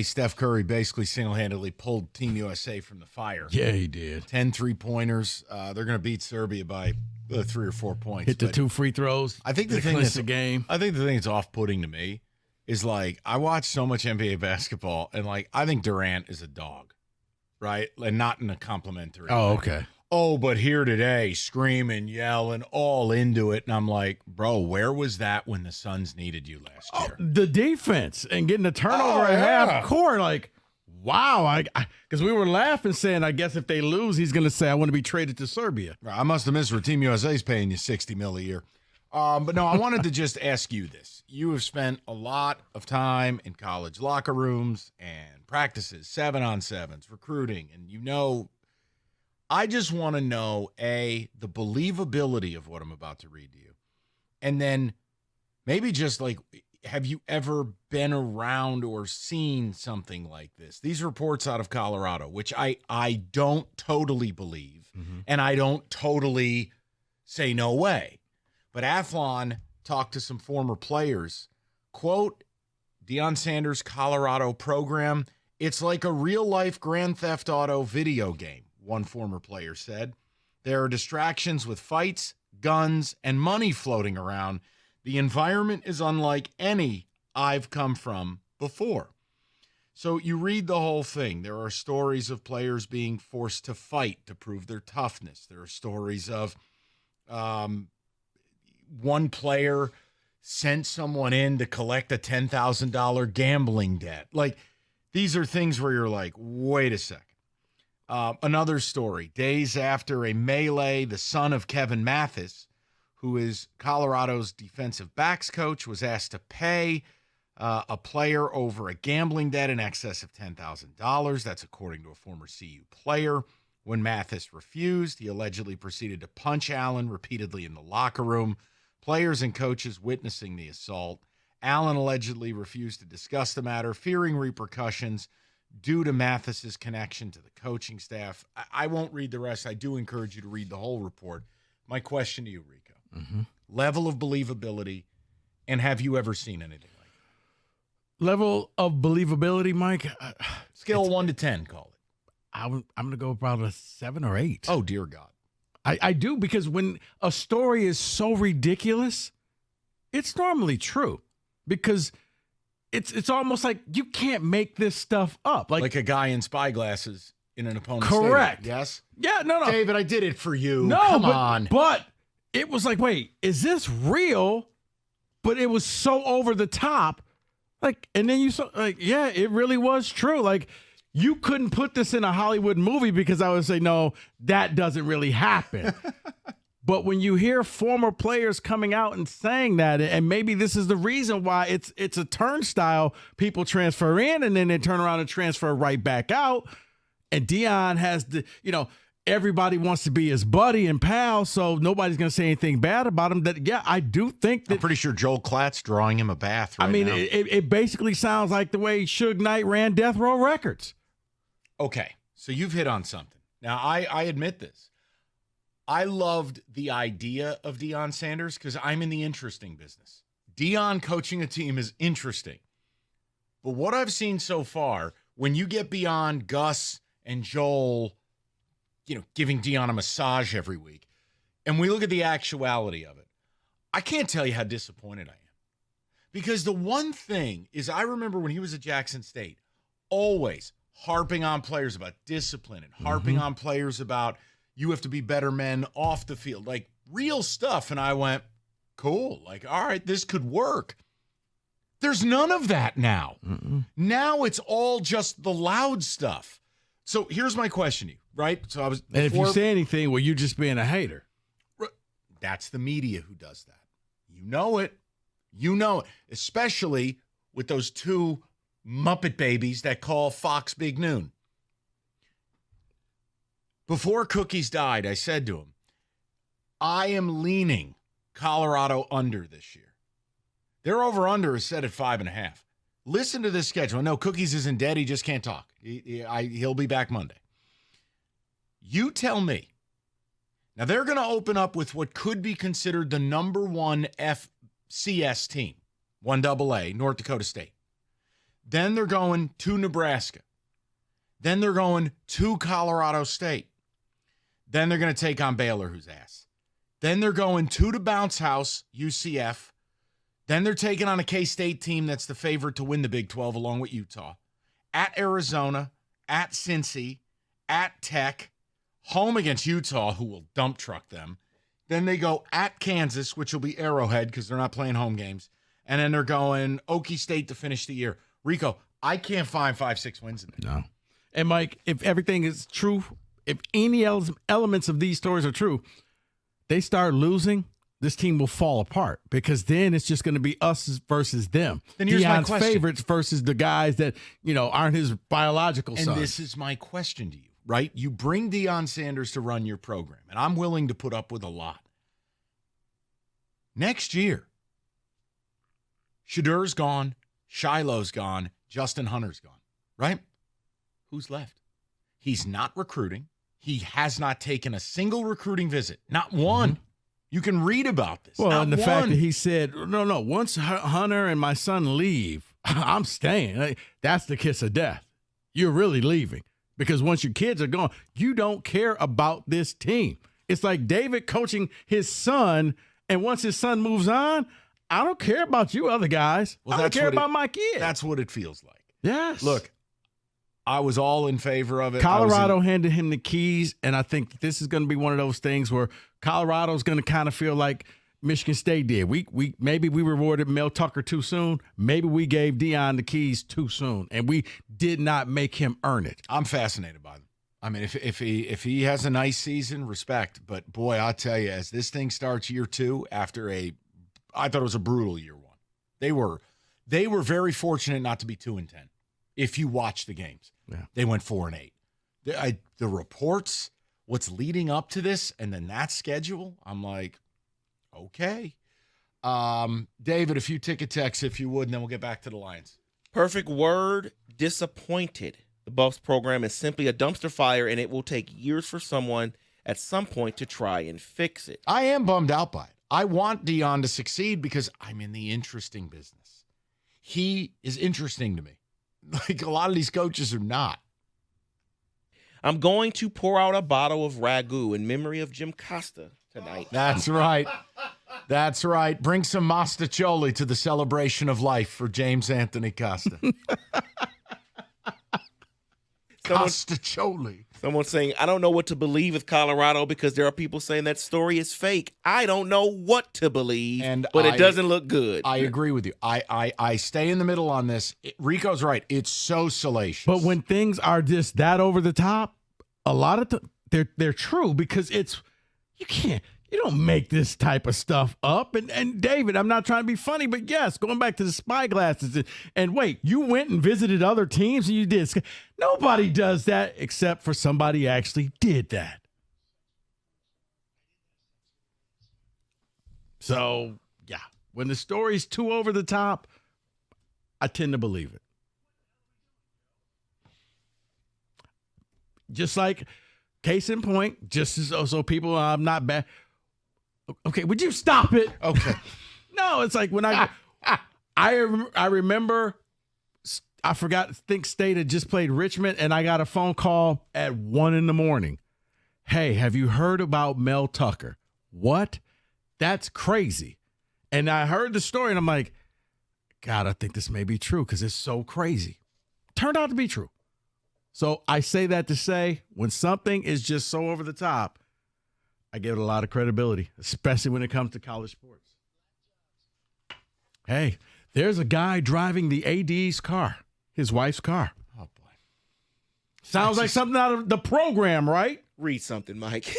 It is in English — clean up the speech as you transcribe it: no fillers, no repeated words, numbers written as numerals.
Steph Curry basically single-handedly pulled Team USA from the fire. Yeah, he did. 10 3-pointers. They're going to beat Serbia by 3 or 4 points. Hit the 2 free throws. I think the thing that's off-putting to me is, like, I watch so much NBA basketball, and, like, I think Durant is a dog, right? And not in a complimentary way. Okay. Oh, but here today, screaming, yelling, all into it. And I'm like, bro, where was that when the Suns needed you last year? The defense and getting the turnover at half court, like, wow. Because we were laughing, saying, I guess if they lose, he's going to say, I want to be traded to Serbia. I must have missed where Team USA's paying you $60 million a year. But no, I wanted to just ask you this. You have spent a lot of time in college locker rooms and practices, 7-on-7s, recruiting, and I just want to know, the believability of what I'm about to read to you. And then maybe just like, have you ever been around or seen something like this? These reports out of Colorado, which I don't totally believe, and I don't totally say no way. But Athlon talked to some former players. Quote, Deion Sanders' Colorado program, it's like a real-life Grand Theft Auto video game. One former player said. There are distractions with fights, guns, and money floating around. The environment is unlike any I've come from before. So you read the whole thing. There are stories of players being forced to fight to prove their toughness. There are stories of one player sent someone in to collect a $10,000 gambling debt. Like, these are things where you're like, wait a second. Another story, days after a melee, the son of Kevin Mathis, who is Colorado's defensive backs coach, was asked to pay a player over a gambling debt in excess of $10,000. That's according to a former CU player. When Mathis refused, he allegedly proceeded to punch Allen repeatedly in the locker room. Players and coaches witnessing the assault. Allen allegedly refused to discuss the matter, fearing repercussions due to Mathis's connection to the coaching staff. I won't read the rest. I do encourage you to read the whole report. My question to you, Rico, level of believability, and have you ever seen anything like that? Level of believability, Mike? Scale 1 to 10, call it. I'm going to go about a 7 or 8. Oh, dear God. I do, because when a story is so ridiculous, it's normally true, because it's almost like you can't make this stuff up. Like a guy in spy glasses in an opponent's correct. Stadium. Yes? Yeah, no. David, I did it for you. No, come on. But it was like, wait, is this real? But it was so over the top. Like, and then you saw, like, yeah, it really was true. Like, you couldn't put this in a Hollywood movie, because I would say, no, that doesn't really happen. But when you hear former players coming out and saying that, and maybe this is the reason why it's a turnstile, people transfer in and then they turn around and transfer right back out. And Deion has everybody wants to be his buddy and pal, so nobody's going to say anything bad about him. That, yeah, I do think that. I'm pretty sure Joel Klatt's drawing him a bath right now. It basically sounds like the way Suge Knight ran Death Row Records. Okay, so you've hit on something. Now, I admit this. I loved the idea of Deion Sanders because I'm in the interesting business. Deion coaching a team is interesting. But what I've seen so far, when you get beyond Gus and Joel, giving Deion a massage every week, and we look at the actuality of it, I can't tell you how disappointed I am. Because the one thing is, I remember when he was at Jackson State, always harping on players about discipline and harping on players about you have to be better men off the field, like real stuff. And I went, cool. Like, all right, this could work. There's none of that now. Now it's all just the loud stuff. So here's my question to you, right? So and if you say anything, well, you're just being a hater. That's the media who does that. You know it. You know it. Especially with those two Muppet babies that call Fox Big Noon. Before Cookies died, I said to him, I am leaning Colorado under this year. Their over-under is set at 5.5. Listen to this schedule. No, Cookies isn't dead. He just can't talk. He'll be back Monday. You tell me. Now, they're going to open up with what could be considered the number one FCS team, 1AA, North Dakota State. Then they're going to Nebraska. Then they're going to Colorado State. Then they're going to take on Baylor, who's ass. Then they're going to the bounce house, UCF. Then they're taking on a K-State team that's the favorite to win the Big 12 along with Utah. At Arizona, at Cincy, at Tech, home against Utah, who will dump truck them. Then they go at Kansas, which will be Arrowhead because they're not playing home games. And then they're going Okie State to finish the year. Rico, I can't find 5-6 wins in there. No. And, Mike, if everything is true, if any elements of these stories are true, they start losing, this team will fall apart because then it's just going to be us versus them. Then here's my question. Favorites versus the guys that, aren't his biological sons. And this is my question to you, right? You bring Deion Sanders to run your program, and I'm willing to put up with a lot. Next year, Shadur's gone, Shiloh's gone, Justin Hunter's gone, right? Who's left? He's not recruiting. He has not taken a single recruiting visit. Not one. Mm-hmm. You can read about this. Well, not and the one. fact that he said, no, once Hunter and my son leave, I'm staying. That's the kiss of death. You're really leaving. Because once your kids are gone, you don't care about this team. It's like David coaching his son, and once his son moves on, I don't care about you other guys. I don't care about my kids. That's what it feels like. Yes. Look, I was all in favor of it. Colorado handed him the keys, and I think this is going to be one of those things where Colorado's going to kind of feel like Michigan State did. Maybe we rewarded Mel Tucker too soon. Maybe we gave Deion the keys too soon, and we did not make him earn it. I'm fascinated by them. I mean, if he has a nice season, respect. But boy, I'll tell you, as this thing starts year two, after I thought it was a brutal year one. They were very fortunate not to be 2-10. If you watch the games, They went 4-8. The reports, what's leading up to this, and then that schedule, I'm like, okay. David, a few ticket texts, if you would, and then we'll get back to the Lions. Perfect word, disappointed. The Buffs program is simply a dumpster fire, and it will take years for someone at some point to try and fix it. I am bummed out by it. I want Deion to succeed because I'm in the interesting business. He is interesting to me. Like a lot of these coaches are not. I'm going to pour out a bottle of ragu in memory of Jim Costa tonight. That's right. That's right. Bring some mostaccioli to the celebration of life for James Anthony Costa. Costaccioli. Someone saying, I don't know what to believe with Colorado because there are people saying that story is fake. I don't know what to believe, but it doesn't look good. I agree with you. I stay in the middle on this. Rico's right. It's so salacious. But when things are just that over the top, a lot of they're true because you don't make this type of stuff up. And David, I'm not trying to be funny, but yes, going back to the spy glasses. And wait, you went and visited other teams and you did. Nobody does that except for somebody actually did that. So, yeah, when the story's too over the top, I tend to believe it. Just like, case in point, just so people, I'm not bad. Okay, would you stop it? Okay. No, it's like when I remember, I think State had just played Richmond, and I got a phone call at 1 a.m. Hey, have you heard about Mel Tucker? What? That's crazy. And I heard the story, and I'm like, God, I think this may be true because it's so crazy. Turned out to be true. So I say that to say when something is just so over the top, I give it a lot of credibility, especially when it comes to college sports. Hey, there's a guy driving the AD's car, his wife's car. Oh, boy. Sounds like something out of the program, right? Read something, Mike.